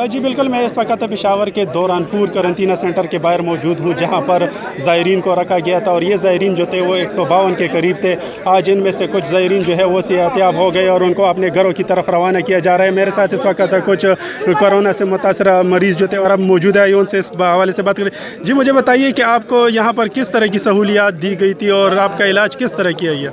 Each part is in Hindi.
जी बिल्कुल, मैं इस वक्त पेशावर के दौरानपुर करंतना सेंटर के बाहर मौजूद हूँ, जहाँ पर ज़ायरीन को रखा गया था और ये ज़ायरीन जो थे वो 152 के करीब थे। आज इनमें से कुछ ज़ायरीन जो है वो सेहतयाब हो गए और उनको अपने घरों की तरफ रवाना किया जा रहा है। मेरे साथ इस वक्त कुछ कोरोना से मुतासर मरीज़ जो थे और अब मौजूद है, उनसे इस हवाले से बात करें। जी मुझे बताइए कि आपको यहाँ पर किस तरह की सहूलियात दी गई थी और आपका इलाज किस तरह किया गया?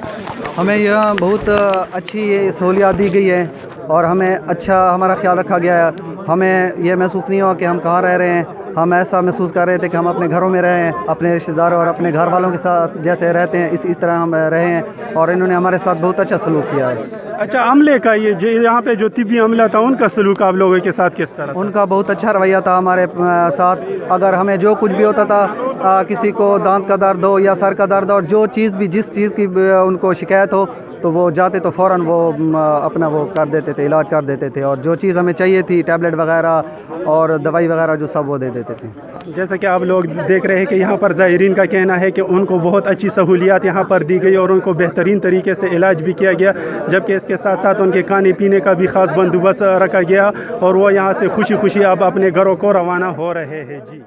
हमें यहाँ बहुत अच्छी सहूलियात दी गई है और हमें अच्छा हमारा ख्याल रखा गया है। हमें ये महसूस नहीं हुआ कि हम कहाँ रह रहे हैं। हम ऐसा महसूस कर रहे थे कि हम अपने घरों में रहे हैं, अपने रिश्तेदारों और अपने घर वालों के साथ जैसे रहते हैं इस तरह हम रहे हैं और इन्होंने हमारे साथ बहुत अच्छा सलूक किया है। अच्छा, अमले का ये जो यहाँ पे जो तिब्बी अमला था उनका सलूक आप लोगों के साथ किस तरह था? उनका बहुत अच्छा रवैया था हमारे साथ। अगर हमें जो कुछ भी होता था, किसी को दांत का दर्द हो या सर का दर्द हो और जो चीज़ भी जिस चीज़ की उनको शिकायत हो तो वो जाते तो फ़ौरन वो अपना वो कर देते थे, इलाज कर देते थे और जो चीज़ हमें चाहिए थी टैबलेट वगैरह और दवाई वगैरह जो सब वो दे देते थे। जैसा कि आप लोग देख रहे हैं कि यहाँ पर ज़ायरीन का कहना है कि उनको बहुत अच्छी सहूलियात यहाँ पर दी गई और उनको बेहतरीन तरीके से इलाज भी किया गया, जबकि इसके साथ साथ उनके खाने पीने का भी ख़ास बंदोबस्त रखा गया और वो यहाँ से खुशी खुशी अब अपने घरों को रवाना हो रहे हैं। जी।